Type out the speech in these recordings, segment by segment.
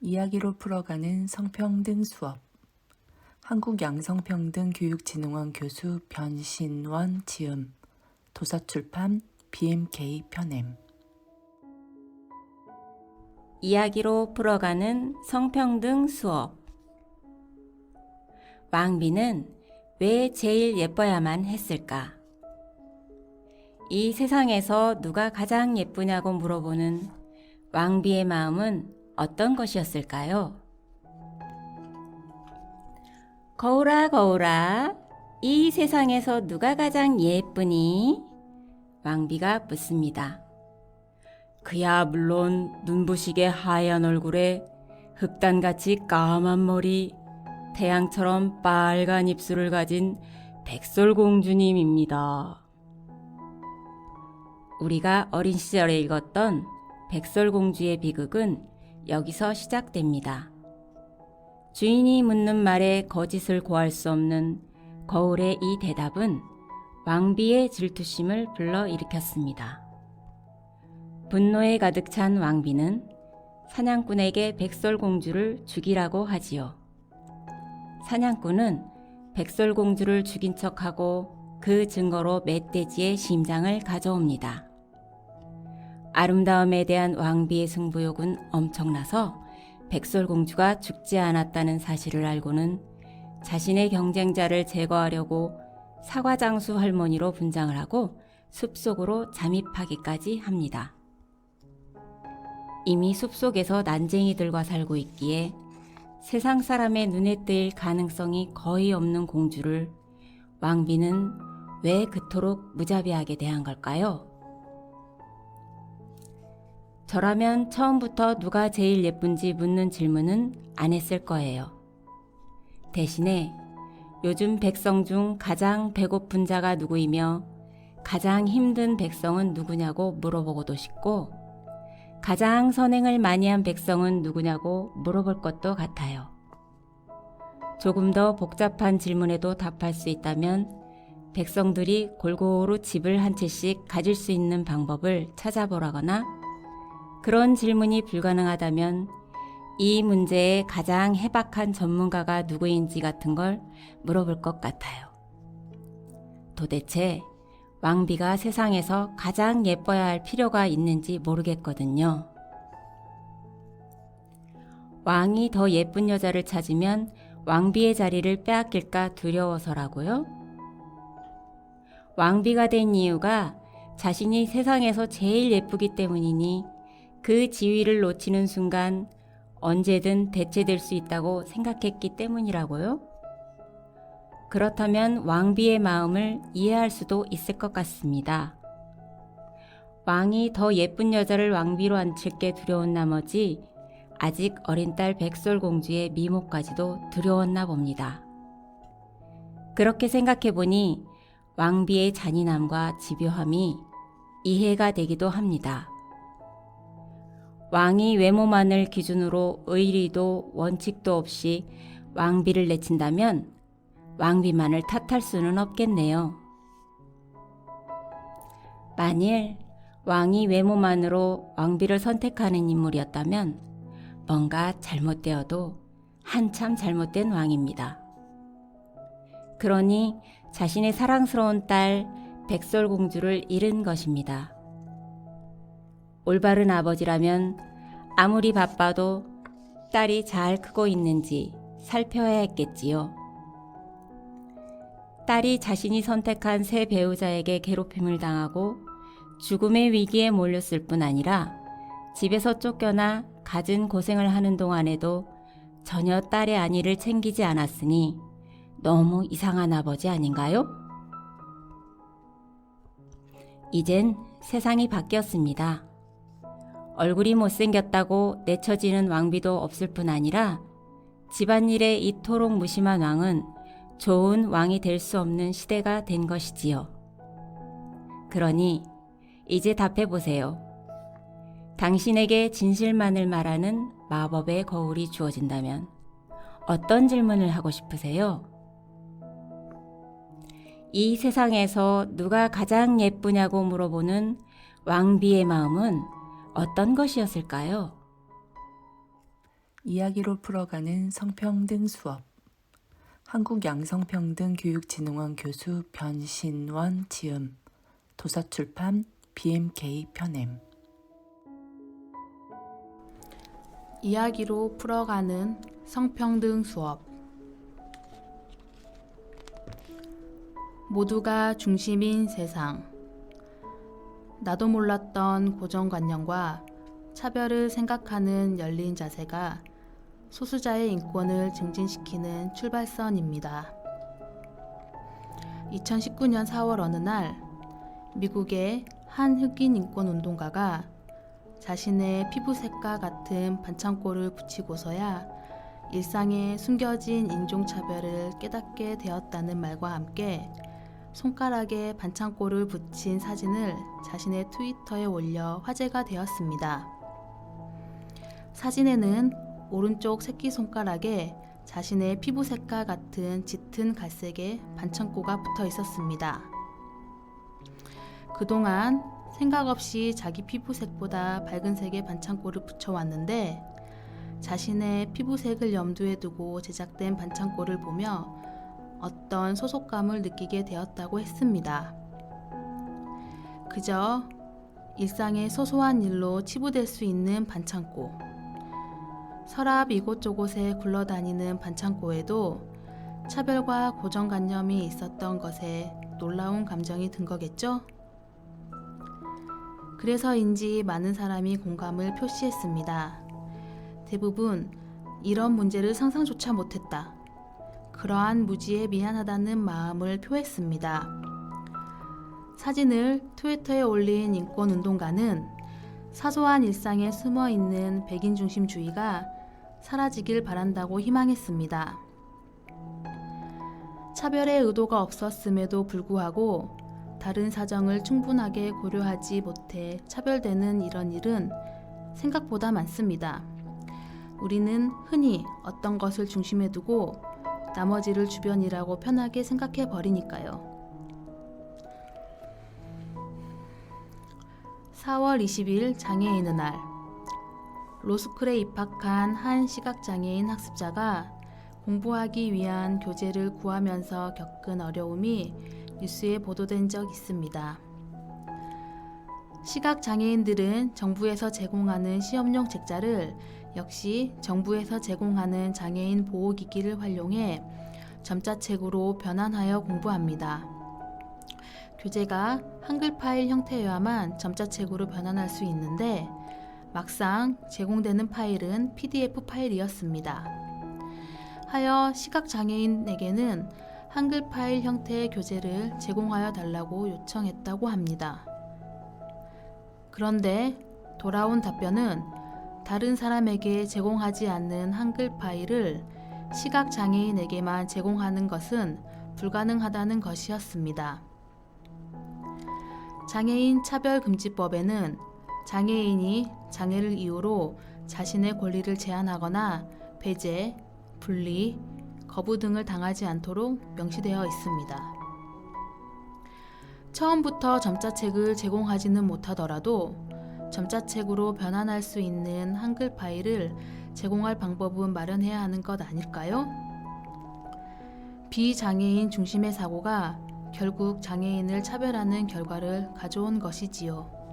이야기로 풀어가는 성평등 수업. 한국양성평등교육진흥원 교수 변신원 지음. 도서출판 BMK 편엠. 이야기로 풀어가는 성평등 수업. 왕비는 왜 제일 예뻐야만 했을까? 이 세상에서 누가 가장 예쁘냐고 물어보는 왕비의 마음은 어떤 것이었을까요? 거울아 거울아, 이 세상에서 누가 가장 예쁘니? 왕비가 묻습니다. 그야 물론 눈부시게 하얀 얼굴에 흑단같이 까만 머리, 태양처럼 빨간 입술을 가진 백설공주님입니다. 우리가 어린 시절에 읽었던 백설공주의 비극은 여기서 시작됩니다. 주인이 묻는 말에 거짓을 고할 수 없는 거울의 이 대답은 왕비의 질투심을 불러일으켰습니다. 분노에 가득 찬 왕비는 사냥꾼에게 백설공주를 죽이라고 하지요. 사냥꾼은 백설공주를 죽인 척하고 그 증거로 멧돼지의 심장을 가져옵니다. 아름다움에 대한 왕비의 승부욕은 엄청나서 백설공주가 죽지 않았다는 사실을 알고는 자신의 경쟁자를 제거하려고 사과장수 할머니로 분장을 하고 숲속으로 잠입하기까지 합니다. 이미 숲속에서 난쟁이들과 살고 있기에 세상 사람의 눈에 띄일 가능성이 거의 없는 공주를 왕비는 왜 그토록 무자비하게 대한 걸까요? 저라면 처음부터 누가 제일 예쁜지 묻는 질문은 안 했을 거예요. 대신에 요즘 백성 중 가장 배고픈 자가 누구이며 가장 힘든 백성은 누구냐고 물어보고도 싶고 가장 선행을 많이 한 백성은 누구냐고 물어볼 것도 같아요. 조금 더 복잡한 질문에도 답할 수 있다면 백성들이 골고루 집을 한 채씩 가질 수 있는 방법을 찾아보라거나 그런 질문이 불가능하다면 이 문제에 가장 해박한 전문가가 누구인지 같은 걸 물어볼 것 같아요. 도대체 왕비가 세상에서 가장 예뻐야 할 필요가 있는지 모르겠거든요. 왕이 더 예쁜 여자를 찾으면 왕비의 자리를 빼앗길까 두려워서라고요? 왕비가 된 이유가 자신이 세상에서 제일 예쁘기 때문이니 그 지위를 놓치는 순간 언제든 대체될 수 있다고 생각했기 때문이라고요? 그렇다면 왕비의 마음을 이해할 수도 있을 것 같습니다. 왕이 더 예쁜 여자를 왕비로 앉힐 게 두려운 나머지 아직 어린 딸 백설공주의 미모까지도 두려웠나 봅니다. 그렇게 생각해보니 왕비의 잔인함과 집요함이 이해가 되기도 합니다. 왕이 외모만을 기준으로 의리도 원칙도 없이 왕비를 내친다면 왕비만을 탓할 수는 없겠네요. 만일 왕이 외모만으로 왕비를 선택하는 인물이었다면 뭔가 잘못되어도 한참 잘못된 왕입니다. 그러니 자신의 사랑스러운 딸 백설공주를 잃은 것입니다. 올바른 아버지라면 아무리 바빠도 딸이 잘 크고 있는지 살펴야 했겠지요. 딸이 자신이 선택한 새 배우자에게 괴롭힘을 당하고 죽음의 위기에 몰렸을 뿐 아니라 집에서 쫓겨나 갖은 고생을 하는 동안에도 전혀 딸의 안위를 챙기지 않았으니 너무 이상한 아버지 아닌가요? 이젠 세상이 바뀌었습니다. 얼굴이 못생겼다고 내쳐지는 왕비도 없을 뿐 아니라 집안일에 이토록 무심한 왕은 좋은 왕이 될 수 없는 시대가 된 것이지요. 그러니 이제 답해보세요. 당신에게 진실만을 말하는 마법의 거울이 주어진다면 어떤 질문을 하고 싶으세요? 이 세상에서 누가 가장 예쁘냐고 물어보는 왕비의 마음은 어떤 것이었을까요? 이야기로 풀어가는 성평등 수업. 한국양성평등교육진흥원 교수 변신원 지음. 도서출판 BMK 편엠. 이야기로 풀어가는 성평등 수업. 모두가 중심인 세상. 나도 몰랐던 고정관념과 차별을 생각하는 열린 자세가 소수자의 인권을 증진시키는 출발선입니다. 2019년 4월 어느 날 미국의 한 흑인 인권운동가가 자신의 피부색과 같은 반창고를 붙이고서야 일상에 숨겨진 인종차별을 깨닫게 되었다는 말과 함께 손가락에 반창고를 붙인 사진을 자신의 트위터에 올려 화제가 되었습니다. 사진에는 오른쪽 새끼손가락에 자신의 피부색과 같은 짙은 갈색의 반창고가 붙어 있었습니다. 그동안 생각 없이 자기 피부색보다 밝은 색의 반창고를 붙여왔는데 자신의 피부색을 염두에 두고 제작된 반창고를 보며 어떤 소속감을 느끼게 되었다고 했습니다. 그저 일상의 소소한 일로 치부될 수 있는 반창고. 서랍 이곳저곳에 굴러다니는 반창고에도 차별과 고정관념이 있었던 것에 놀라운 감정이 든 거겠죠? 그래서인지 많은 사람이 공감을 표시했습니다. 대부분 이런 문제를 상상조차 못했다. 그러한 무지에 미안하다는 마음을 표했습니다. 사진을 트위터에 올린 인권운동가는 사소한 일상에 숨어있는 백인 중심주의가 사라지길 바란다고 희망했습니다. 차별의 의도가 없었음에도 불구하고 다른 사정을 충분하게 고려하지 못해 차별되는 이런 일은 생각보다 많습니다. 우리는 흔히 어떤 것을 중심에 두고 나머지를 주변이라고 편하게 생각해 버리니까요. 4월 20일 장애인의 날. 로스쿨에 입학한 한 시각장애인 학습자가 공부하기 위한 교재를 구하면서 겪은 어려움이 뉴스에 보도된 적 있습니다. 시각장애인들은 정부에서 제공하는 시험용 책자를 역시 정부에서 제공하는 장애인 보호기기를 활용해 점자책으로 변환하여 공부합니다. 교재가 한글 파일 형태여야만 점자책으로 변환할 수 있는데 막상 제공되는 파일은 PDF 파일이었습니다. 하여 시각장애인에게는 한글 파일 형태의 교재를 제공하여 달라고 요청했다고 합니다. 그런데 돌아온 답변은 다른 사람에게 제공하지 않는 한글 파일을 시각장애인에게만 제공하는 것은 불가능하다는 것이었습니다. 장애인 차별금지법에는 장애인이 장애를 이유로 자신의 권리를 제한하거나 배제, 분리, 거부 등을 당하지 않도록 명시되어 있습니다. 처음부터 점자책을 제공하지는 못하더라도 점자책으로 변환할 수 있는 한글 파일을 제공할 방법은 마련해야 하는 것 아닐까요? 비장애인 중심의 사고가 결국 장애인을 차별하는 결과를 가져온 것이지요.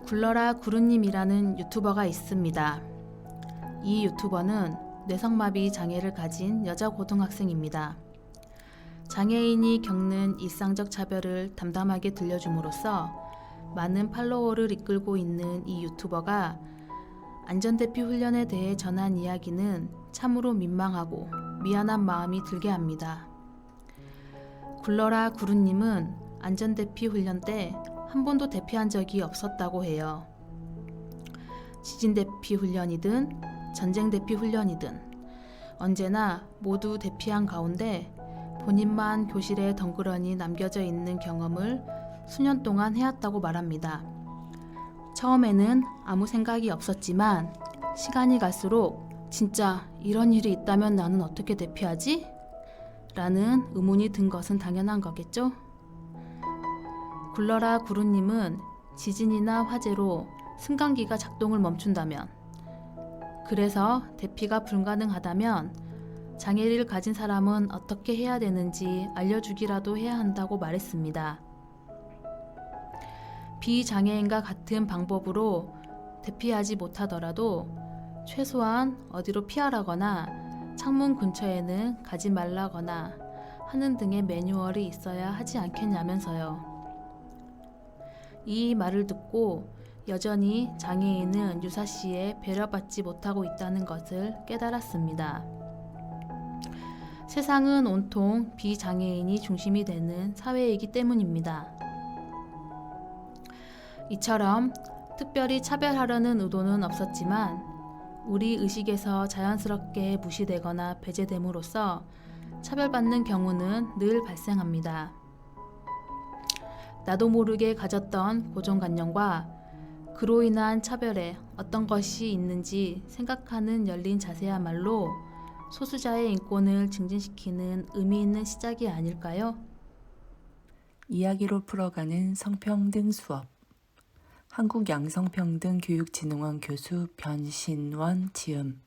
굴러라 구루님이라는 유튜버가 있습니다. 이 유튜버는 뇌성마비 장애를 가진 여자 고등학생입니다. 장애인이 겪는 일상적 차별을 담담하게 들려줌으로써 많은 팔로워를 이끌고 있는 이 유튜버가 안전대피 훈련에 대해 전한 이야기는 참으로 민망하고 미안한 마음이 들게 합니다. 굴러라 구루님은 안전대피 훈련 때 한 번도 대피한 적이 없었다고 해요. 지진대피 훈련이든 전쟁대피 훈련이든 언제나 모두 대피한 가운데 본인만 교실에 덩그러니 남겨져 있는 경험을 수년 동안 해왔다고 말합니다. 처음에는 아무 생각이 없었지만 시간이 갈수록 진짜 이런 일이 있다면 나는 어떻게 대피하지? 라는 의문이 든 것은 당연한 거겠죠? 굴러라 구루님은 지진이나 화재로 승강기가 작동을 멈춘다면, 그래서 대피가 불가능하다면 장애를 가진 사람은 어떻게 해야 되는지 알려주기라도 해야 한다고 말했습니다. 비장애인과 같은 방법으로 대피하지 못하더라도 최소한 어디로 피하라거나 창문 근처에는 가지 말라거나 하는 등의 매뉴얼이 있어야 하지 않겠냐면서요. 이 말을 듣고 여전히 장애인은 유사시에 배려받지 못하고 있다는 것을 깨달았습니다. 세상은 온통 비장애인이 중심이 되는 사회이기 때문입니다. 이처럼 특별히 차별하려는 의도는 없었지만 우리 의식에서 자연스럽게 무시되거나 배제됨으로써 차별받는 경우는 늘 발생합니다. 나도 모르게 가졌던 고정관념과 그로 인한 차별에 어떤 것이 있는지 생각하는 열린 자세야말로 소수자의 인권을 증진시키는 의미 있는 시작이 아닐까요? 이야기로 풀어가는 성평등 수업. 한국양성평등교육진흥원 교수 변신원 지음.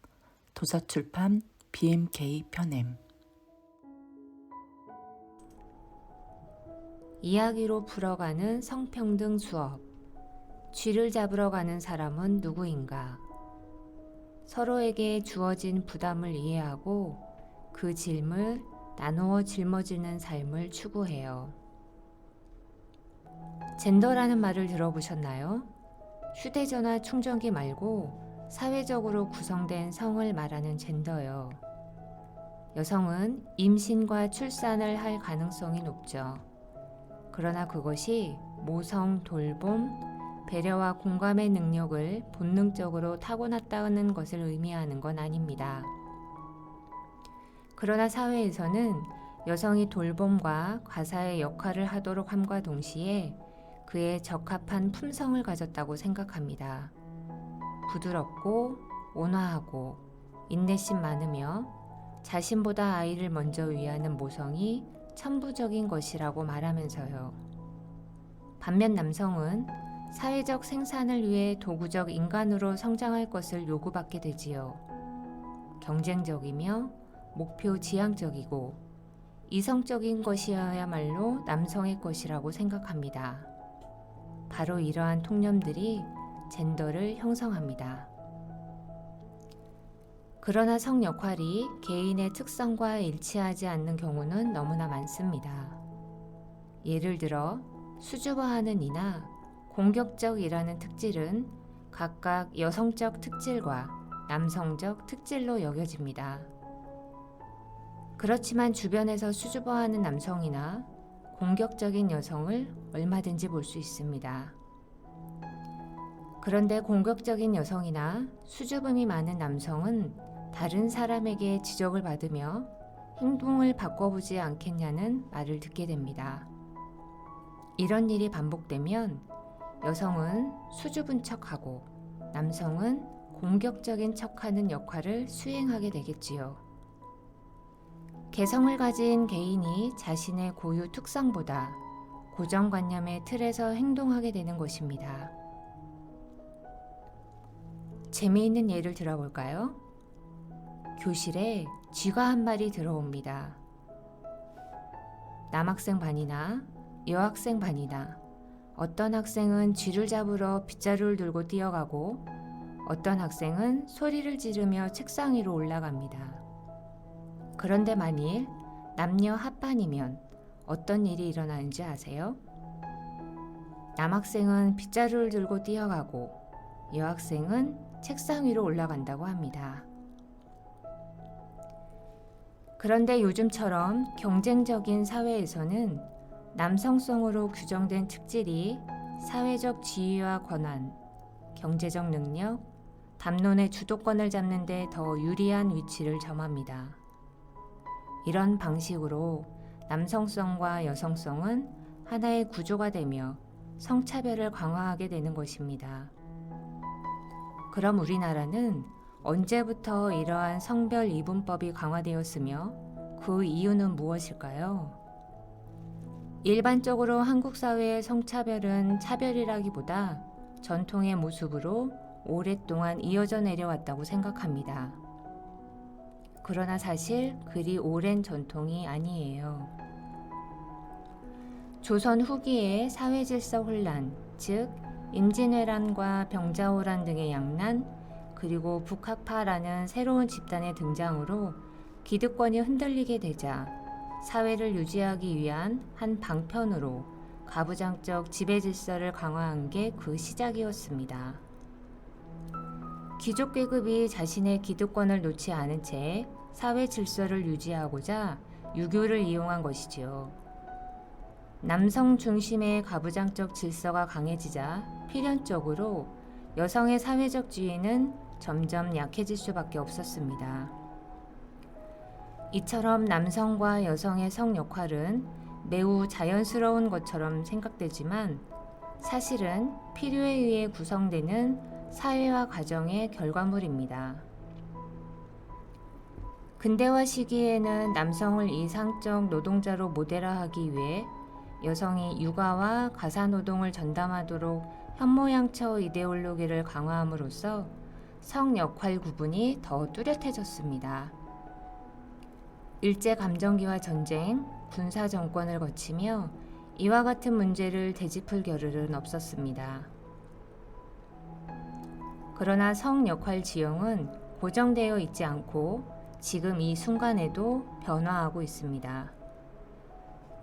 도서출판 BMK 편엠. 이야기로 풀어가는 성평등 수업. 쥐를 잡으러 가는 사람은 누구인가? 서로에게 주어진 부담을 이해하고 그 짐을 나누어 짊어지는 삶을 추구해요. 젠더라는 말을 들어보셨나요? 휴대전화 충전기 말고 사회적으로 구성된 성을 말하는 젠더요. 여성은 임신과 출산을 할 가능성이 높죠. 그러나 그것이 모성, 돌봄, 배려와 공감의 능력을 본능적으로 타고났다는 것을 의미하는 건 아닙니다. 그러나 사회에서는 여성이 돌봄과 가사의 역할을 하도록 함과 동시에 그에 적합한 품성을 가졌다고 생각합니다. 부드럽고 온화하고 인내심 많으며 자신보다 아이를 먼저 위하는 모성이 천부적인 것이라고 말하면서요. 반면 남성은 사회적 생산을 위해 도구적 인간으로 성장할 것을 요구받게 되지요. 경쟁적이며 목표 지향적이고 이성적인 것이어야말로 남성의 것이라고 생각합니다. 바로 이러한 통념들이 젠더를 형성합니다. 그러나 성 역할이 개인의 특성과 일치하지 않는 경우는 너무나 많습니다. 예를 들어 수줍어하는 이나 공격적이라는 특질은 각각 여성적 특질과 남성적 특질로 여겨집니다. 그렇지만 주변에서 수줍어하는 남성이나 공격적인 여성을 얼마든지 볼 수 있습니다. 그런데 공격적인 여성이나 수줍음이 많은 남성은 다른 사람에게 지적을 받으며 행동을 바꿔보지 않겠냐는 말을 듣게 됩니다. 이런 일이 반복되면 여성은 수줍은 척하고 남성은 공격적인 척하는 역할을 수행하게 되겠지요. 개성을 가진 개인이 자신의 고유 특성보다 고정관념의 틀에서 행동하게 되는 것입니다. 재미있는 예를 들어볼까요? 교실에 쥐가 한 마리 들어옵니다. 남학생 반이나 여학생 반이나 어떤 학생은 쥐를 잡으러 빗자루를 들고 뛰어가고 어떤 학생은 소리를 지르며 책상 위로 올라갑니다. 그런데 만일 남녀 합반이면 어떤 일이 일어나는지 아세요? 남학생은 빗자루를 들고 뛰어가고 여학생은 책상 위로 올라간다고 합니다. 그런데 요즘처럼 경쟁적인 사회에서는 남성성으로 규정된 특질이 사회적 지위와 권한, 경제적 능력, 담론의 주도권을 잡는 데 더 유리한 위치를 점합니다. 이런 방식으로 남성성과 여성성은 하나의 구조가 되며 성차별을 강화하게 되는 것입니다. 그럼 우리나라는 언제부터 이러한 성별 이분법이 강화되었으며 그 이유는 무엇일까요? 일반적으로 한국 사회의 성차별은 차별이라기보다 전통의 모습으로 오랫동안 이어져 내려왔다고 생각합니다. 그러나 사실 그리 오랜 전통이 아니에요. 조선 후기에 사회질서 혼란, 즉 임진왜란과 병자호란 등의 양난, 그리고 북학파라는 새로운 집단의 등장으로 기득권이 흔들리게 되자 사회를 유지하기 위한 한 방편으로 가부장적 지배질서를 강화한 게 그 시작이었습니다. 귀족계급이 자신의 기득권을 놓지 않은 채 사회 질서를 유지하고자 유교를 이용한 것이지요. 남성 중심의 가부장적 질서가 강해지자 필연적으로 여성의 사회적 지위는 점점 약해질 수밖에 없었습니다. 이처럼 남성과 여성의 성 역할은 매우 자연스러운 것처럼 생각되지만 사실은 필요에 의해 구성되는 사회와 가정의 결과물입니다. 근대화 시기에는 남성을 이상적 노동자로 모델화하기 위해 여성이 육아와 가사노동을 전담하도록 현모양처 이데올로기를 강화함으로써 성 역할 구분이 더 뚜렷해졌습니다. 일제감정기와 전쟁, 군사 정권을 거치며 이와 같은 문제를 되짚을 겨를은 없었습니다. 그러나 성 역할 지형은 고정되어 있지 않고 지금 이 순간에도 변화하고 있습니다.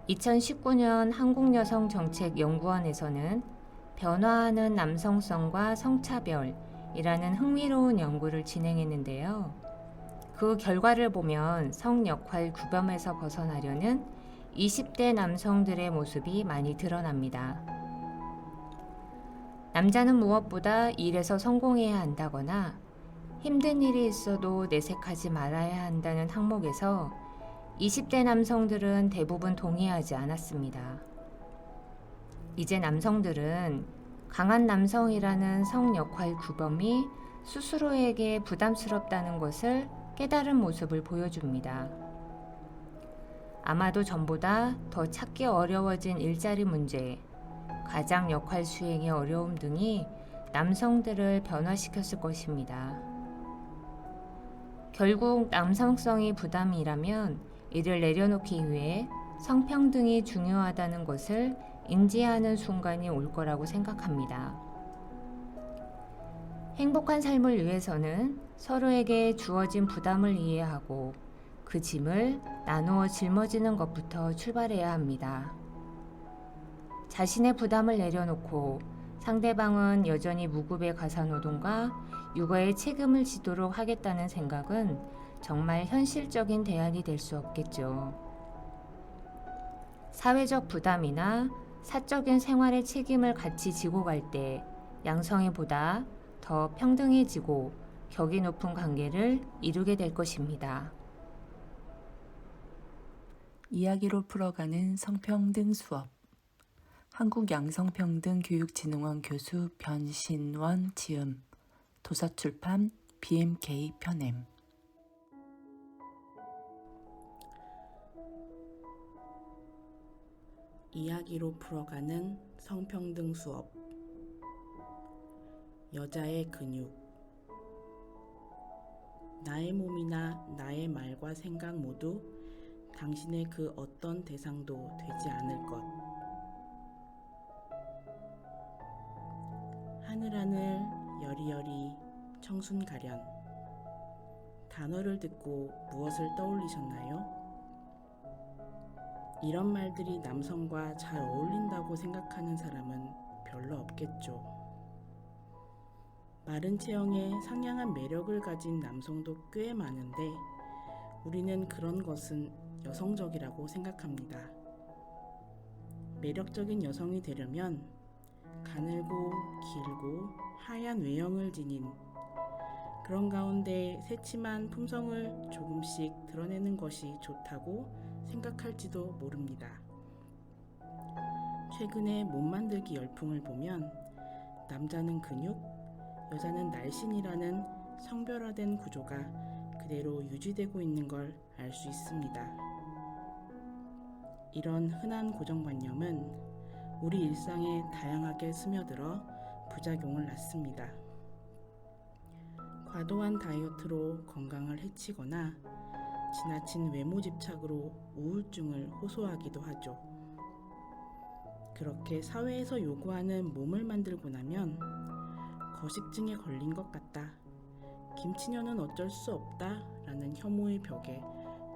2019년 한국여성정책연구원에서는 변화하는 남성성과 성차별이라는 흥미로운 연구를 진행했는데요. 그 결과를 보면 성 역할 구별에서 벗어나려는 20대 남성들의 모습이 많이 드러납니다. 남자는 무엇보다 일에서 성공해야 한다거나 힘든 일이 있어도 내색하지 말아야 한다는 항목에서 20대 남성들은 대부분 동의하지 않았습니다. 이제 남성들은 강한 남성이라는 성 역할 구범이 스스로에게 부담스럽다는 것을 깨달은 모습을 보여줍니다. 아마도 전보다 더 찾기 어려워진 일자리 문제, 가장 역할 수행의 어려움 등이 남성들을 변화시켰을 것입니다. 결국 남성성이 부담이라면 이를 내려놓기 위해 성평등이 중요하다는 것을 인지하는 순간이 올 거라고 생각합니다. 행복한 삶을 위해서는 서로에게 주어진 부담을 이해하고 그 짐을 나누어 짊어지는 것부터 출발해야 합니다. 자신의 부담을 내려놓고 상대방은 여전히 무급의 가사노동과 육아의 책임을 지도록 하겠다는 생각은 정말 현실적인 대안이 될 수 없겠죠. 사회적 부담이나 사적인 생활의 책임을 같이 지고 갈 때 양성이 보다 더 평등해지고 격이 높은 관계를 이루게 될 것입니다. 이야기로 풀어가는 성평등 수업. 한국양성평등교육진흥원 교수 변신원 지음. 도서출판 BMK 편엠. 이야기로 풀어가는 성평등 수업. 여자의 근육. 나의 몸이나 나의 말과 생각 모두 당신의 그 어떤 대상도 되지 않을 것. 하늘하늘 여리여리 청순가련. 단어를 듣고 무엇을 떠올리셨나요? 이런 말들이 남성과 잘 어울린다고 생각하는 사람은 별로 없겠죠. 마른 체형에 상냥한 매력을 가진 남성도 꽤 많은데 우리는 그런 것은 여성적이라고 생각합니다. 매력적인 여성이 되려면 가늘고 길고 하얀 외형을 지닌 그런 가운데 새침한 품성을 조금씩 드러내는 것이 좋다고 생각할지도 모릅니다. 최근에 몸 만들기 열풍을 보면 남자는 근육, 여자는 날씬이라는 성별화된 구조가 그대로 유지되고 있는 걸 알 수 있습니다. 이런 흔한 고정관념은 우리 일상에 다양하게 스며들어 부작용을 낳습니다. 과도한 다이어트로 건강을 해치거나 지나친 외모 집착으로 우울증을 호소하기도 하죠. 그렇게 사회에서 요구하는 몸을 만들고 나면 거식증에 걸린 것 같다, 김치녀는 어쩔 수 없다 라는 혐오의 벽에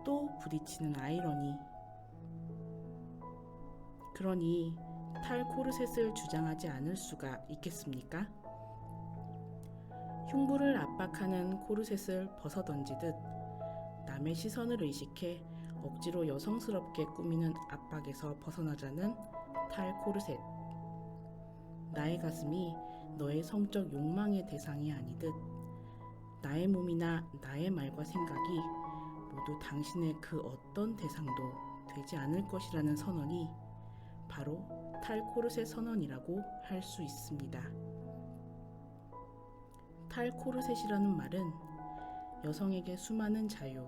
또 부딪히는 아이러니. 그러니 탈 코르셋을 주장하지 않을 수가 있겠습니까? 흉부를 압박하는 코르셋을 벗어던지듯 남의 시선을 의식해 억지로 여성스럽게 꾸미는 압박에서 벗어나자는 탈 코르셋. 나의 가슴이 너의 성적 욕망의 대상이 아니듯 나의 몸이나 나의 말과 생각이 모두 당신의 그 어떤 대상도 되지 않을 것이라는 선언이 바로 탈 코르셋 선언이라고 할 수 있습니다. 탈 코르셋이라는 말은 여성에게 수많은 자유,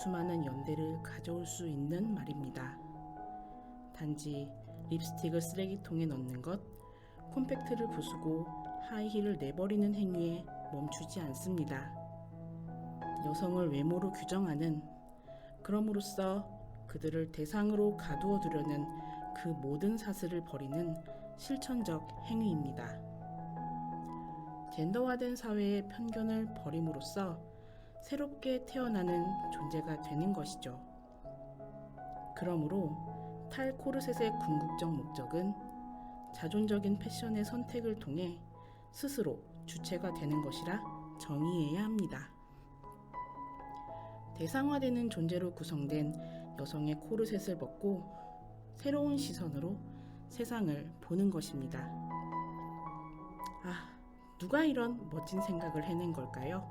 수많은 연대를 가져올 수 있는 말입니다. 단지 립스틱을 쓰레기통에 넣는 것, 콤팩트를 부수고 하이힐을 내버리는 행위에 멈추지 않습니다. 여성을 외모로 규정하는, 그럼으로써 그들을 대상으로 가두어 두려는 그 모든 사슬을 버리는 실천적 행위입니다. 젠더화된 사회의 편견을 버림으로써 새롭게 태어나는 존재가 되는 것이죠. 그러므로 탈 코르셋의 궁극적 목적은 자존적인 패션의 선택을 통해 스스로 주체가 되는 것이라 정의해야 합니다. 대상화되는 존재로 구성된 여성의 코르셋을 벗고 새로운 시선으로 세상을 보는 것입니다. 아, 누가 이런 멋진 생각을 해낸 걸까요?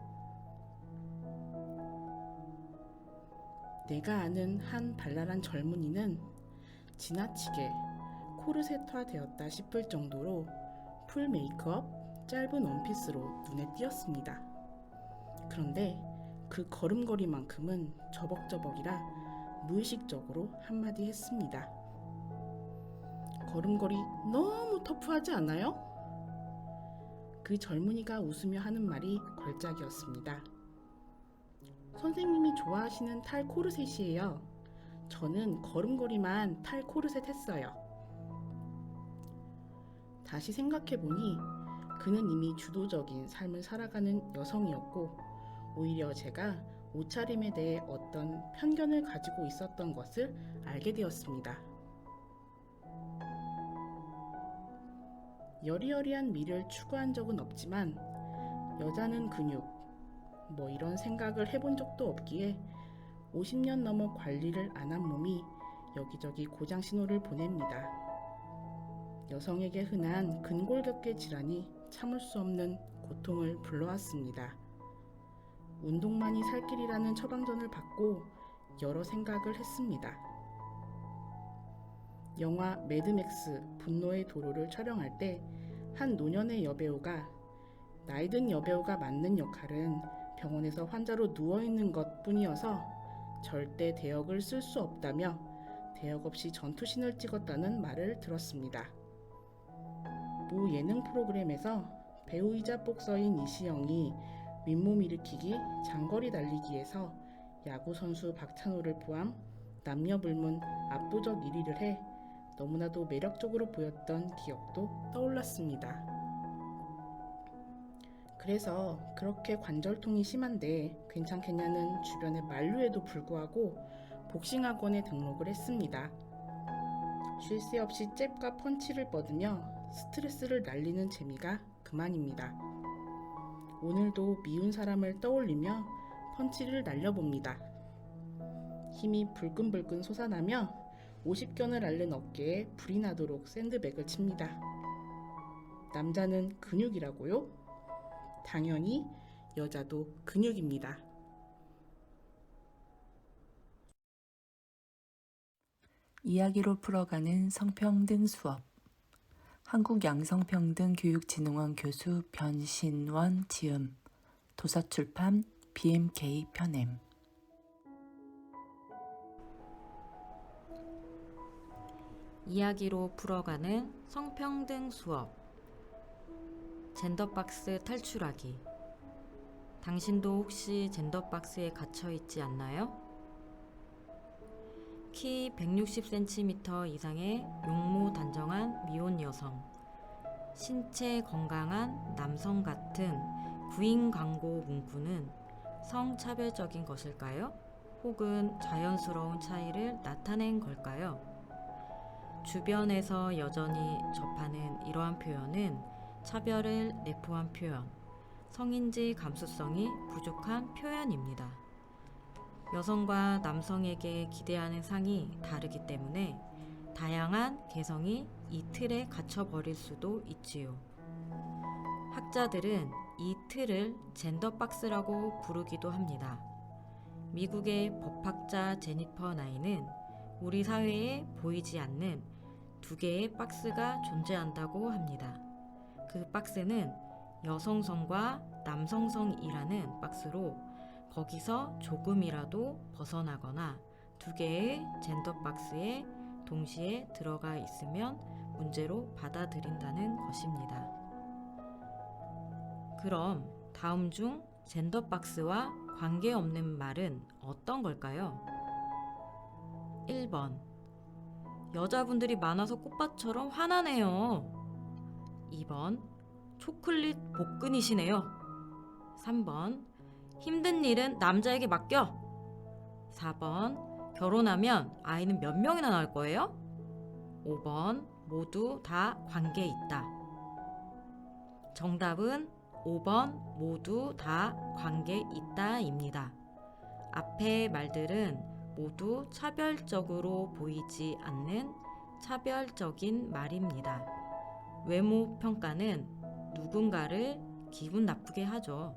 내가 아는 한 발랄한 젊은이는 지나치게 코르셋화 되었다 싶을 정도로 풀 메이크업, 짧은 원피스로 눈에 띄었습니다. 그런데 그 걸음걸이만큼은 저벅저벅이라 무의식적으로 한마디 했습니다. 걸음걸이 너무 터프하지 않아요? 그 젊은이가 웃으며 하는 말이 걸작이었습니다. 선생님이 좋아하시는 탈 코르셋이에요. 저는 걸음걸이만 탈 코르셋 했어요. 다시 생각해보니 그는 이미 주도적인 삶을 살아가는 여성이었고 오히려 제가 옷차림에 대해 어떤 편견을 가지고 있었던 것을 알게 되었습니다. 여리여리한 미를 추구한 적은 없지만 여자는 근육, 뭐 이런 생각을 해본 적도 없기에 50년 넘어 관리를 안 한 몸이 여기저기 고장 신호를 보냅니다. 여성에게 흔한 근골격계 질환이 참을 수 없는 고통을 불러왔습니다. 운동만이 살 길이라는 처방전을 받고 여러 생각을 했습니다. 영화 매드맥스 분노의 도로를 촬영할 때 한 노년의 여배우가 나이든 여배우가 맡는 역할은 병원에서 환자로 누워있는 것 뿐이어서 절대 대역을 쓸 수 없다며 대역 없이 전투신을 찍었다는 말을 들었습니다. 모 예능 프로그램에서 배우이자 복서인 이시영이 윗몸 일으키기, 장거리 달리기에서 야구선수 박찬호를 포함 남녀불문 압도적 1위를 해 너무나도 매력적으로 보였던 기억도 떠올랐습니다. 그래서 그렇게 관절통이 심한데 괜찮겠냐는 주변의 만류에도 불구하고 복싱학원에 등록을 했습니다. 쉴 새 없이 잽과 펀치를 뻗으며 스트레스를 날리는 재미가 그만입니다. 오늘도 미운 사람을 떠올리며 펀치를 날려봅니다. 힘이 불끈불끈 솟아나며 50견을 앓는 어깨에 불이 나도록 샌드백을 칩니다. 남자는 근육이라고요? 당연히 여자도 근육입니다. 이야기로 풀어가는 성평등 수업. 한국양성평등교육진흥원 교수 변신원 지음. 도서출판 BMK 편엠. 이야기로 풀어가는 성평등 수업. 젠더박스 탈출하기. 당신도 혹시 젠더박스에 갇혀 있지 않나요? 키 160cm 이상의 용모 단정한 미혼 여성, 신체 건강한 남성 같은 구인 광고 문구는 성차별적인 것일까요? 혹은 자연스러운 차이를 나타낸 걸까요? 주변에서 여전히 접하는 이러한 표현은 차별을 내포한 표현, 성인지 감수성이 부족한 표현입니다. 여성과 남성에게 기대하는 상이 다르기 때문에 다양한 개성이 이 틀에 갇혀버릴 수도 있지요. 학자들은 이 틀을 젠더박스라고 부르기도 합니다. 미국의 법학자 제니퍼 나이는 우리 사회에 보이지 않는 두 개의 박스가 존재한다고 합니다. 그 박스는 여성성과 남성성이라는 박스로 거기서 조금이라도 벗어나거나 두 개의 젠더 박스에 동시에 들어가 있으면 문제로 받아들인다는 것입니다. 그럼 다음 중 젠더 박스와 관계없는 말은 어떤 걸까요? 1번. 여자분들이 많아서 꽃밭처럼 화나네요. 2번. 초콜릿 복근이시네요. 3번. 힘든 일은 남자에게 맡겨. 4번. 결혼하면 아이는 몇 명이나 낳을 거예요? 5번. 모두 다 관계 있다. 정답은 5번 모두 다 관계 있다입니다. 앞의 말들은 모두 차별적으로 보이지 않는 차별적인 말입니다. 외모 평가는 누군가를 기분 나쁘게 하죠.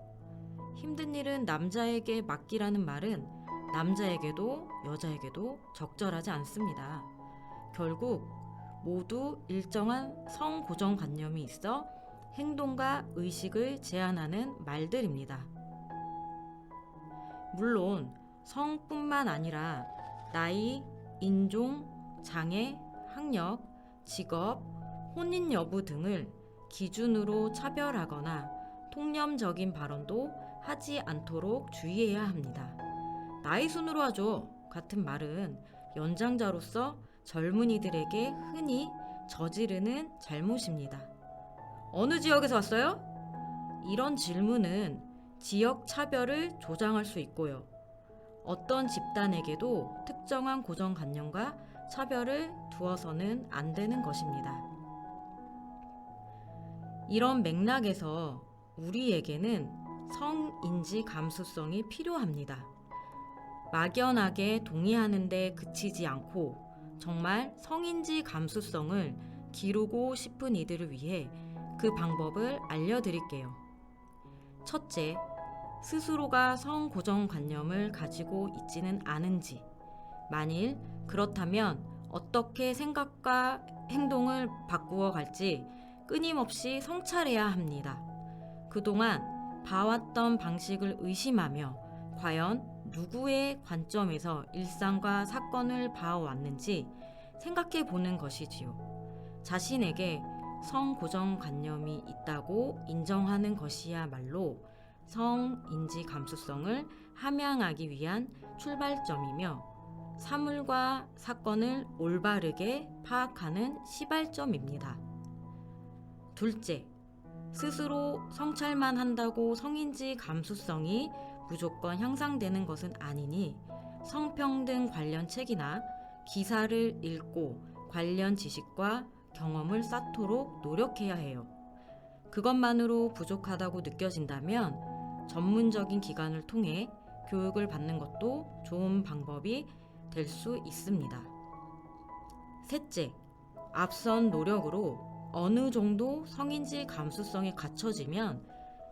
힘든 일은 남자에게 맡기라는 말은 남자에게도 여자에게도 적절하지 않습니다. 결국 모두 일정한 성 고정관념이 있어 행동과 의식을 제한하는 말들입니다. 물론 성뿐만 아니라 나이, 인종, 장애, 학력, 직업, 혼인 여부 등을 기준으로 차별하거나 통념적인 발언도 하지 않도록 주의해야 합니다. 나이 순으로 하죠. 같은 말은 연장자로서 젊은이들에게 흔히 저지르는 잘못입니다. 어느 지역에서 왔어요? 이런 질문은 지역 차별을 조장할 수 있고요. 어떤 집단에게도 특정한 고정관념과 차별을 두어서는 안 되는 것입니다. 이런 맥락에서 우리에게는 성인지 감수성이 필요합니다. 막연하게 동의하는 데 그치지 않고 정말 성인지 감수성을 기르고 싶은 이들을 위해 그 방법을 알려드릴게요. 첫째, 스스로가 성고정관념을 가지고 있지는 않은지, 만일 그렇다면 어떻게 생각과 행동을 바꾸어 갈지 끊임없이 성찰해야 합니다. 그동안 봐왔던 방식을 의심하며 과연 누구의 관점에서 일상과 사건을 봐왔는지 생각해 보는 것이지요. 자신에게 성고정관념이 있다고 인정하는 것이야말로 성인지 감수성을 함양하기 위한 출발점이며 사물과 사건을 올바르게 파악하는 시발점입니다. 둘째, 스스로 성찰만 한다고 성인지 감수성이 무조건 향상되는 것은 아니니 성평등 관련 책이나 기사를 읽고 관련 지식과 경험을 쌓도록 노력해야 해요. 그것만으로 부족하다고 느껴진다면 전문적인 기관을 통해 교육을 받는 것도 좋은 방법이 될 수 있습니다. 셋째, 앞선 노력으로 어느 정도 성인지 감수성이 갖춰지면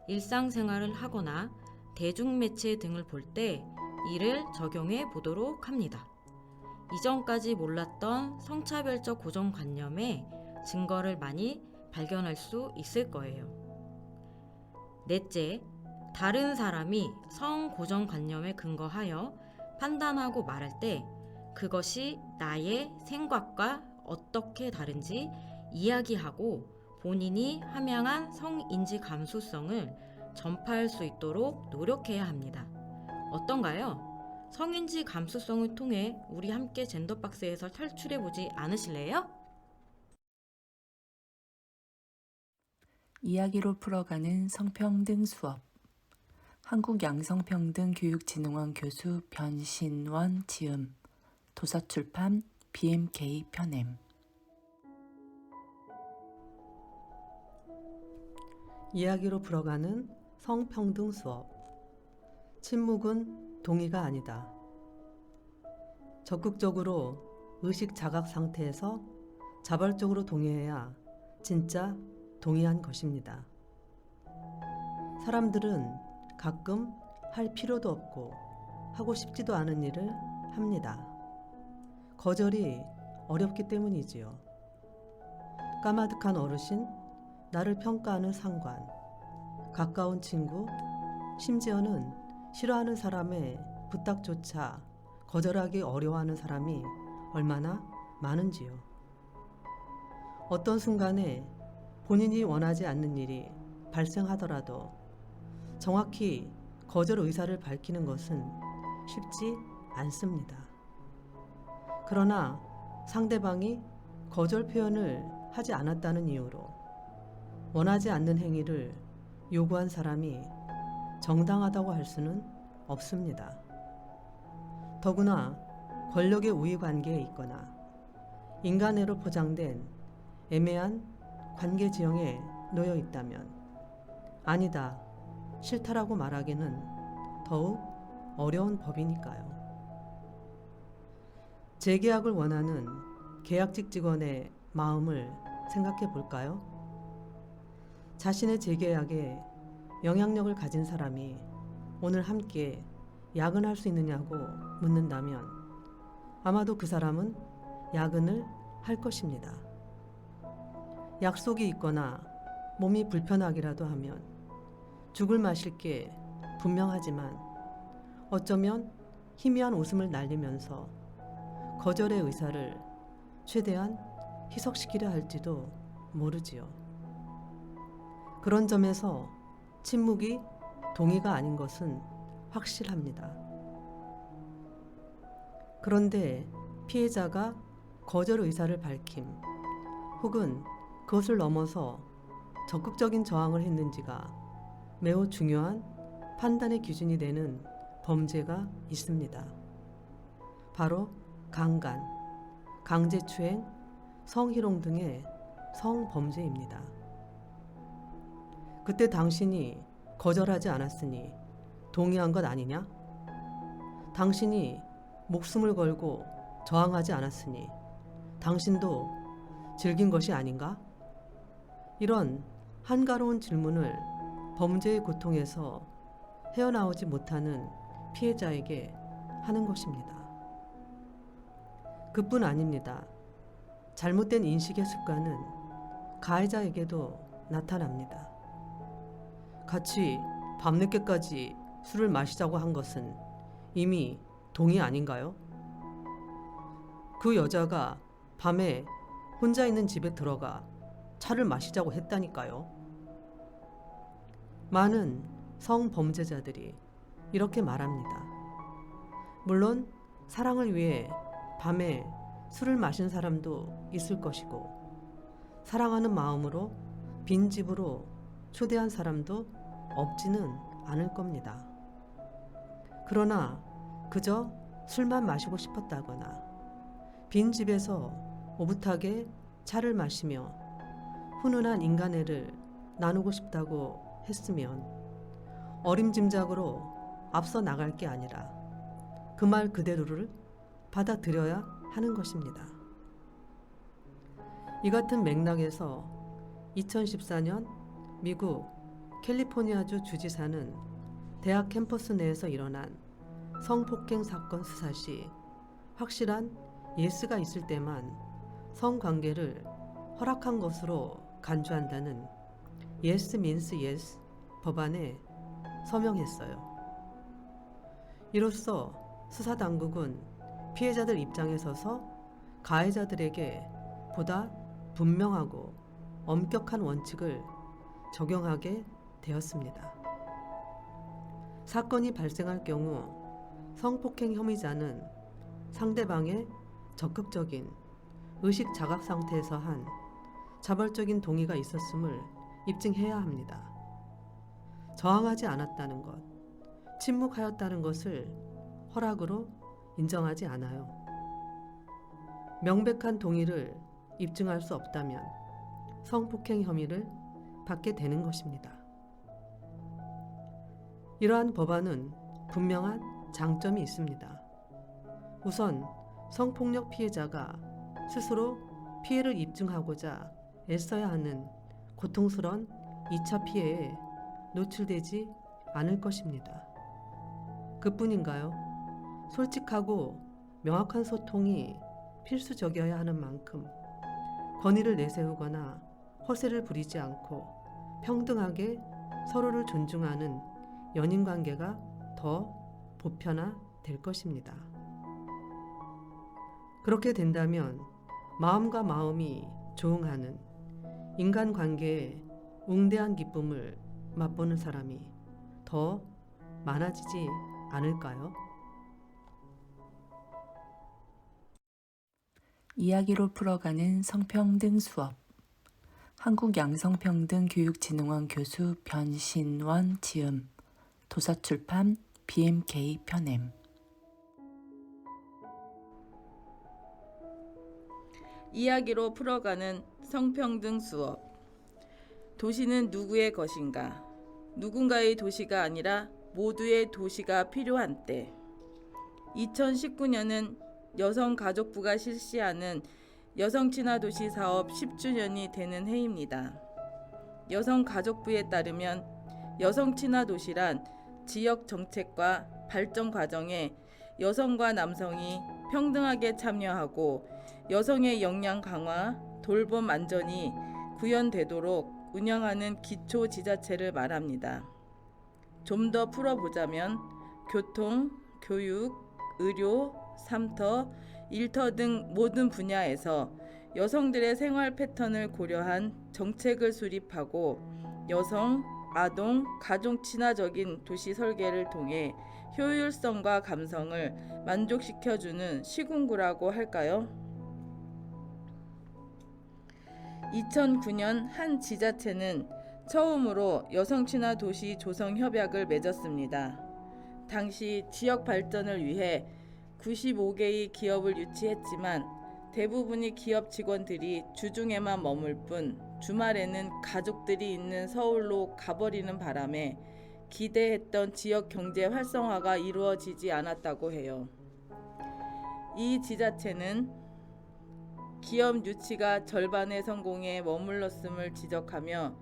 일상생활을 하거나 대중매체 등을 볼 때 이를 적용해 보도록 합니다. 이전까지 몰랐던 성차별적 고정관념의 증거를 많이 발견할 수 있을 거예요. 넷째, 다른 사람이 성고정관념에 근거하여 판단하고 말할 때 그것이 나의 생각과 어떻게 다른지 이야기하고 본인이 함양한 성인지 감수성을 전파할 수 있도록 노력해야 합니다. 어떤가요? 성인지 감수성을 통해 우리 함께 젠더박스에서 탈출해보지 않으실래요? 이야기로 풀어가는 성평등 수업. 한국양성평등교육진흥원 교수 변신원 지음. 도서출판 BMK 편엠. 이야기로 풀어가는 성평등 수업. 침묵은 동의가 아니다. 적극적으로 의식 자각 상태에서 자발적으로 동의해야 진짜 동의한 것입니다. 사람들은 가끔 할 필요도 없고 하고 싶지도 않은 일을 합니다. 거절이 어렵기 때문이지요. 까마득한 어르신, 나를 평가하는 상관, 가까운 친구, 심지어는 싫어하는 사람의 부탁조차 거절하기 어려워하는 사람이 얼마나 많은지요. 어떤 순간에 본인이 원하지 않는 일이 발생하더라도 정확히 거절 의사를 밝히는 것은 쉽지 않습니다. 그러나 상대방이 거절 표현을 하지 않았다는 이유로 원하지 않는 행위를 요구한 사람이 정당하다고 할 수는 없습니다. 더구나 권력의 우위 관계에 있거나 인간애로 포장된 애매한 관계 지형에 놓여 있다면 아니다, 싫다라고 말하기는 더욱 어려운 법이니까요. 재계약을 원하는 계약직 직원의 마음을 생각해 볼까요? 자신의 재계약에 영향력을 가진 사람이 오늘 함께 야근할 수 있느냐고 묻는다면 아마도 그 사람은 야근을 할 것입니다. 약속이 있거나 몸이 불편하기라도 하면 죽을 마실 게 분명하지만 어쩌면 희미한 웃음을 날리면서 거절의 의사를 최대한 희석시키려 할지도 모르지요. 그런 점에서 침묵이 동의가 아닌 것은 확실합니다. 그런데 피해자가 거절 의사를 밝힘 혹은 그것을 넘어서 적극적인 저항을 했는지가 매우 중요한 판단의 기준이 되는 범죄가 있습니다. 바로 강간, 강제추행, 성희롱 등의 성범죄입니다. 그때 당신이 거절하지 않았으니 동의한 것 아니냐? 당신이 목숨을 걸고 저항하지 않았으니 당신도 즐긴 것이 아닌가? 이런 한가로운 질문을 범죄의 고통에서 헤어나오지 못하는 피해자에게 하는 것입니다. 그뿐 아닙니다. 잘못된 인식의 습관은 가해자에게도 나타납니다. 같이 밤늦게까지 술을 마시자고 한 것은 이미 동의 아닌가요? 그 여자가 밤에 혼자 있는 집에 들어가 차를 마시자고 했다니까요. 많은 성범죄자들이 이렇게 말합니다. 물론 사랑을 위해 밤에 술을 마신 사람도 있을 것이고 사랑하는 마음으로 빈 집으로 초대한 사람도 없지는 않을 겁니다. 그러나 그저 술만 마시고 싶었다거나 빈 집에서 오붓하게 차를 마시며 훈훈한 인간애를 나누고 싶다고 했으면 어림짐작으로 앞서 나갈 게 아니라 그 말 그대로를 받아들여야 하는 것입니다. 이 같은 맥락에서 2014년 미국 캘리포니아주 주지사는 대학 캠퍼스 내에서 일어난 성폭행 사건 수사 시 확실한 예스가 있을 때만 성관계를 허락한 것으로 간주한다는 Yes means yes 법안에 서명했어요. 이로써 수사당국은 피해자들 입장에 서서 가해자들에게 보다 분명하고 엄격한 원칙을 적용하게 되었습니다. 사건이 발생할 경우 성폭행 혐의자는 상대방의 적극적인 의식 자각 상태에서 한 자발적인 동의가 있었음을 입증해야 합니다. 저항하지 않았다는 것, 침묵하였다는 것을 허락으로 인정하지 않아요. 명백한 동의를 입증할 수 없다면 성폭행 혐의를 받게 되는 것입니다. 이러한 법안은 분명한 장점이 있습니다. 우선 성폭력 피해자가 스스로 피해를 입증하고자 애써야 하는 고통스러운 2차 피해에 노출되지 않을 것입니다. 그뿐인가요? 솔직하고 명확한 소통이 필수적이어야 하는 만큼 권위를 내세우거나 허세를 부리지 않고 평등하게 서로를 존중하는 연인관계가 더 보편화될 것입니다. 그렇게 된다면 마음과 마음이 조응하는 인간관계의 웅대한 기쁨을 맛보는 사람이 더 많아지지 않을까요? 이야기로 풀어가는 성평등 수업. 한국양성평등교육진흥원 교수 변신원 지음. 도서출판 BMK 편엠. 이야기로 풀어가는 성평등 수업. 도시는 누구의 것인가? 누군가의 도시가 아니라 모두의 도시가 필요한 때. 2019년은 여성가족부가 실시하는 여성친화도시 사업 10주년이 되는 해입니다. 여성가족부에 따르면 여성친화도시란 지역 정책과 발전 과정에 여성과 남성이 평등하게 참여하고 여성의 역량 강화, 돌봄 안전이 구현되도록 운영하는 기초 지자체를 말합니다. 좀 더 풀어보자면 교통, 교육, 의료, 삼터, 일터 등 모든 분야에서 여성들의 생활 패턴을 고려한 정책을 수립하고 여성, 아동, 가족 친화적인 도시 설계를 통해 효율성과 감성을 만족시켜주는 시군구라고 할까요? 2009년 한 지자체는 처음으로 여성친화 도시 조성 협약을 맺었습니다. 당시 지역 발전을 위해 95개의 기업을 유치했지만 대부분이 기업 직원들이 주중에만 머물 뿐 주말에는 가족들이 있는 서울로 가버리는 바람에 기대했던 지역 경제 활성화가 이루어지지 않았다고 해요. 이 지자체는 기업 유치가 절반의 성공에 머물렀음을 지적하며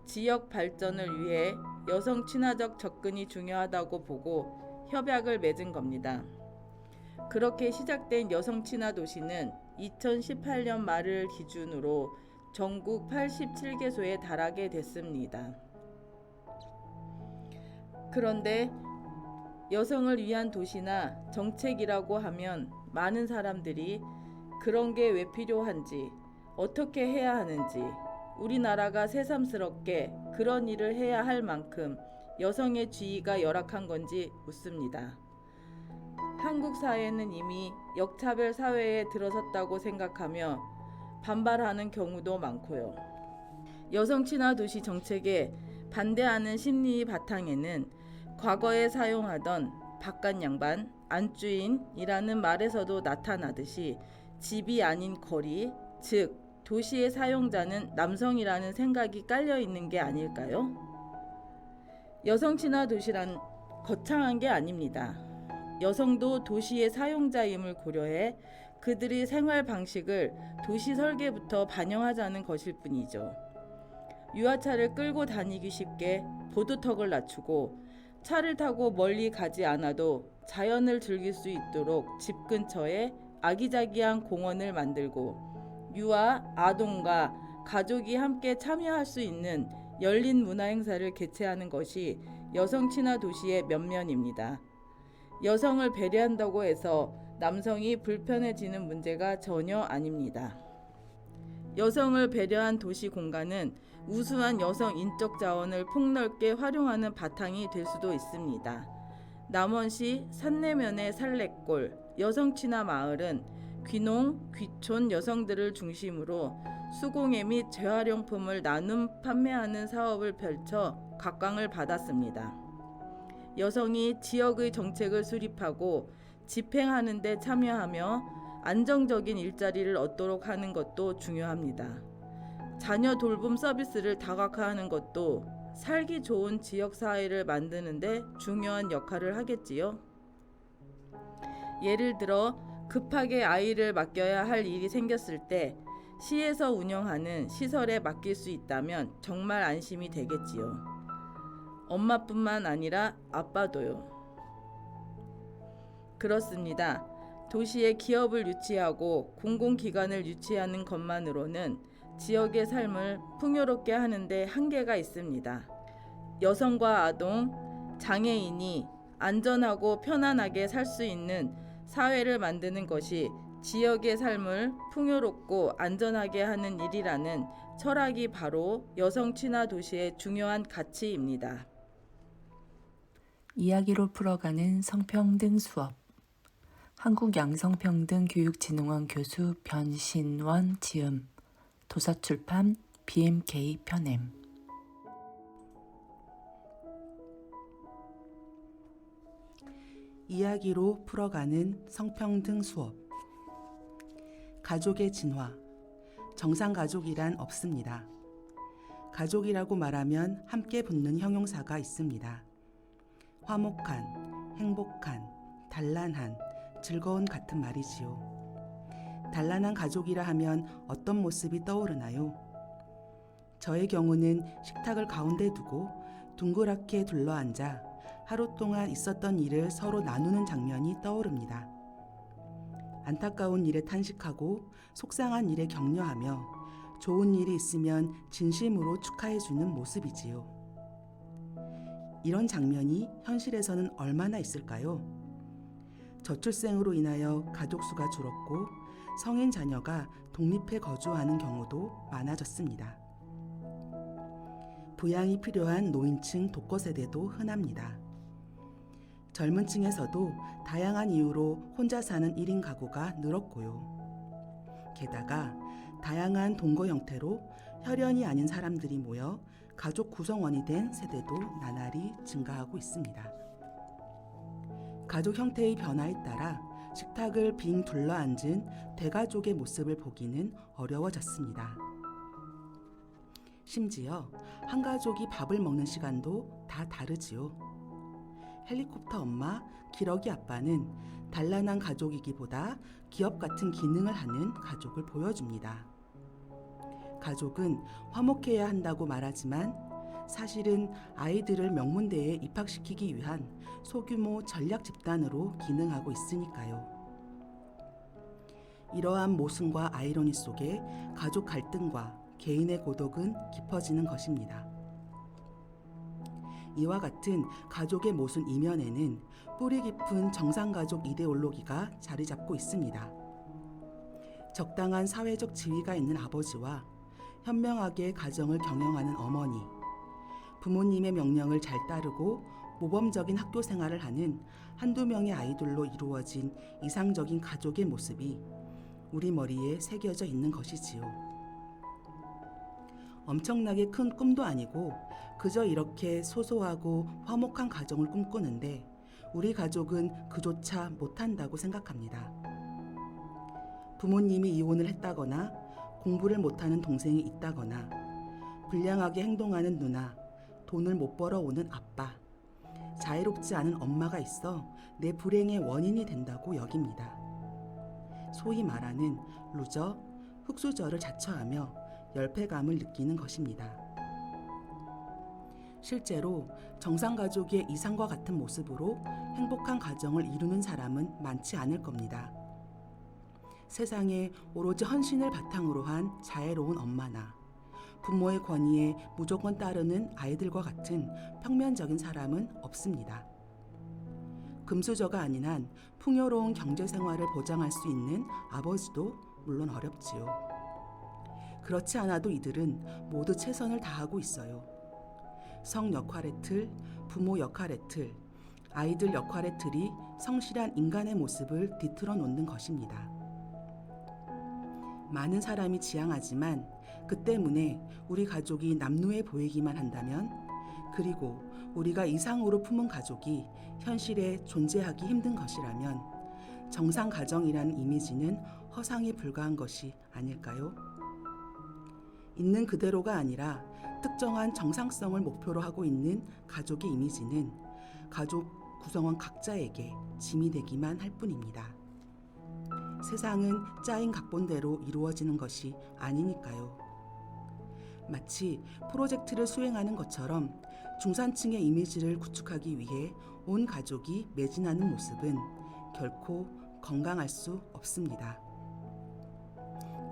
지역 발전을 위해 여성 친화적 접근이 중요하다고 보고 협약을 맺은 겁니다. 그렇게 시작된 여성 친화 도시는 2018년 말을 기준으로 전국 87개소에 달하게 됐습니다. 그런데 여성을 위한 도시나 정책이라고 하면 많은 사람들이 그런 게 왜 필요한지, 어떻게 해야 하는지, 우리나라가 새삼스럽게 그런 일을 해야 할 만큼 여성의 지위가 열악한 건지 묻습니다. 한국 사회는 이미 역차별 사회에 들어섰다고 생각하며 반발하는 경우도 많고요. 여성 친화 도시 정책에 반대하는 심리 바탕에는 과거에 사용하던 바깥 양반, 안주인이라는 말에서도 나타나듯이 집이 아닌 거리, 즉 도시의 사용자는 남성이라는 생각이 깔려 있는 게 아닐까요? 여성 친화 도시란 거창한 게 아닙니다. 여성도 도시의 사용자임을 고려해 그들의 생활 방식을 도시 설계부터 반영하자는 것일 뿐이죠. 유아차를 끌고 다니기 쉽게 보도턱을 낮추고 차를 타고 멀리 가지 않아도 자연을 즐길 수 있도록 집 근처에 아기자기한 공원을 만들고 유아, 아동과 가족이 함께 참여할 수 있는 열린 문화 행사를 개최하는 것이 여성 친화 도시의 면면입니다. 여성을 배려한다고 해서 남성이 불편해지는 문제가 전혀 아닙니다. 여성을 배려한 도시 공간은 우수한 여성 인적 자원을 폭넓게 활용하는 바탕이 될 수도 있습니다. 남원시 산내면의 살레골 여성 친화 마을은 귀농, 귀촌 여성들을 중심으로 수공예 및 재활용품을 나눔 판매하는 사업을 펼쳐 각광을 받았습니다. 여성이 지역의 정책을 수립하고 집행하는 데 참여하며 안정적인 일자리를 얻도록 하는 것도 중요합니다. 자녀 돌봄 서비스를 다각화하는 것도 살기 좋은 지역사회를 만드는 데 중요한 역할을 하겠지요. 예를 들어 급하게 아이를 맡겨야 할 일이 생겼을 때 시에서 운영하는 시설에 맡길 수 있다면 정말 안심이 되겠지요. 엄마뿐만 아니라 아빠도요. 그렇습니다. 도시에 기업을 유치하고 공공기관을 유치하는 것만으로는 지역의 삶을 풍요롭게 하는데 한계가 있습니다. 여성과 아동, 장애인이 안전하고 편안하게 살 수 있는 사회를 만드는 것이 지역의 삶을 풍요롭고 안전하게 하는 일이라는 철학이 바로 여성 친화 도시의 중요한 가치입니다. 이야기로 풀어가는 성평등 수업. 한국양성평등교육진흥원 교수 변신원 지음. 도서출판 BMK 편엠. 이야기로 풀어가는 성평등 수업. 가족의 진화. 정상가족이란 없습니다. 가족이라고 말하면 함께 붙는 형용사가 있습니다. 화목한, 행복한, 단란한, 즐거운 같은 말이지요. 단란한 가족이라 하면 어떤 모습이 떠오르나요? 저의 경우는 식탁을 가운데 두고 둥그랗게 둘러앉아 하루 동안 있었던 일을 서로 나누는 장면이 떠오릅니다. 안타까운 일에 탄식하고 속상한 일에 격려하며 좋은 일이 있으면 진심으로 축하해주는 모습이지요. 이런 장면이 현실에서는 얼마나 있을까요? 저출생으로 인하여 가족 수가 줄었고 성인 자녀가 독립해 거주하는 경우도 많아졌습니다. 부양이 필요한 노인층 독거 세대도 흔합니다. 젊은 층에서도 다양한 이유로 혼자 사는 1인 가구가 늘었고요. 게다가 다양한 동거 형태로 혈연이 아닌 사람들이 모여 가족 구성원이 된 세대도 나날이 증가하고 있습니다. 가족 형태의 변화에 따라 식탁을 빙 둘러앉은 대가족의 모습을 보기는 어려워졌습니다. 심지어 한 가족이 밥을 먹는 시간도 다 다르지요. 헬리콥터 엄마, 기러기 아빠는 단란한 가족이기보다 기업 같은 기능을 하는 가족을 보여줍니다. 가족은 화목해야 한다고 말하지만 사실은 아이들을 명문대에 입학시키기 위한 소규모 전략 집단으로 기능하고 있으니까요. 이러한 모순과 아이러니 속에 가족 갈등과 개인의 고독은 깊어지는 것입니다. 이와 같은 가족의 모순 이면에는 뿌리 깊은 정상가족 이데올로기가 자리 잡고 있습니다. 적당한 사회적 지위가 있는 아버지와 현명하게 가정을 경영하는 어머니, 부모님의 명령을 잘 따르고 모범적인 학교 생활을 하는 한두 명의 아이들로 이루어진 이상적인 가족의 모습이 우리 머리에 새겨져 있는 것이지요. 엄청나게 큰 꿈도 아니고 그저 이렇게 소소하고 화목한 가정을 꿈꾸는데 우리 가족은 그조차 못한다고 생각합니다. 부모님이 이혼을 했다거나 공부를 못하는 동생이 있다거나 불량하게 행동하는 누나, 돈을 못 벌어오는 아빠, 자애롭지 않은 엄마가 있어 내 불행의 원인이 된다고 여깁니다. 소위 말하는 루저, 흙수저를 자처하며 열패감을 느끼는 것입니다. 실제로 정상가족의 이상과 같은 모습으로 행복한 가정을 이루는 사람은 많지 않을 겁니다. 세상에 오로지 헌신을 바탕으로 한 자애로운 엄마나 부모의 권위에 무조건 따르는 아이들과 같은 평면적인 사람은 없습니다. 금수저가 아닌 한 풍요로운 경제생활을 보장할 수 있는 아버지도 물론 어렵지요. 그렇지 않아도 이들은 모두 최선을 다하고 있어요. 성 역할의 틀, 부모 역할의 틀, 아이들 역할의 틀이 성실한 인간의 모습을 뒤틀어 놓는 것입니다. 많은 사람이 지향하지만 그 때문에 우리 가족이 남루해 보이기만 한다면, 그리고 우리가 이상으로 품은 가족이 현실에 존재하기 힘든 것이라면 정상 가정이라는 이미지는 허상에 불과한 것이 아닐까요? 있는 그대로가 아니라 특정한 정상성을 목표로 하고 있는 가족의 이미지는 가족 구성원 각자에게 짐이 되기만 할 뿐입니다. 세상은 짜인 각본대로 이루어지는 것이 아니니까요. 마치 프로젝트를 수행하는 것처럼 중산층의 이미지를 구축하기 위해 온 가족이 매진하는 모습은 결코 건강할 수 없습니다.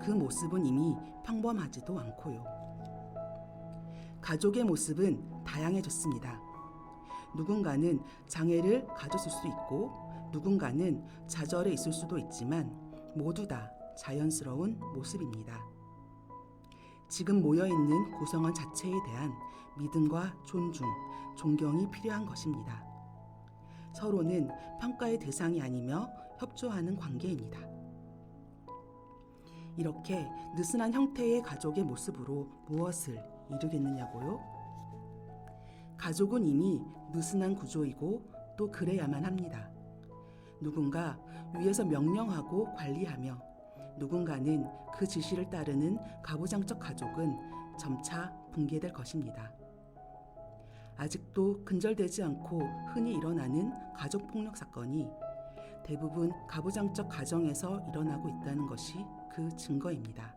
그 모습은 이미 평범하지도 않고요. 가족의 모습은 다양해졌습니다. 누군가는 장애를 가졌을 수 있고 누군가는 좌절해 있을 수도 있지만 모두 다 자연스러운 모습입니다. 지금 모여있는 구성원 자체에 대한 믿음과 존중, 존경이 필요한 것입니다. 서로는 평가의 대상이 아니며 협조하는 관계입니다. 이렇게 느슨한 형태의 가족의 모습으로 무엇을 이루겠느냐고요? 가족은 이미 느슨한 구조이고 또 그래야만 합니다. 누군가 위에서 명령하고 관리하며 누군가는 그 지시를 따르는 가부장적 가족은 점차 붕괴될 것입니다. 아직도 근절되지 않고 흔히 일어나는 가족폭력 사건이 대부분 가부장적 가정에서 일어나고 있다는 것이 그 증거입니다.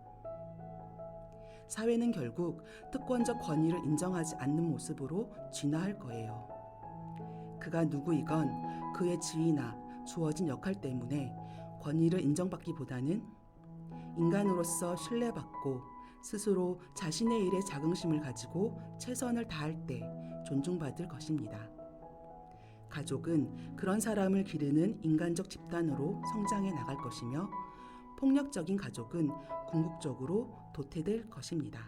사회는 결국 특권적 권위를 인정하지 않는 모습으로 진화할 거예요. 그가 누구이건 그의 지위나 주어진 역할 때문에 권위를 인정받기보다는 인간으로서 신뢰받고 스스로 자신의 일에 자긍심을 가지고 최선을 다할 때 존중받을 것입니다. 가족은 그런 사람을 기르는 인간적 집단으로 성장해 나갈 것이며 폭력적인 가족은 궁극적으로 도태될 것입니다.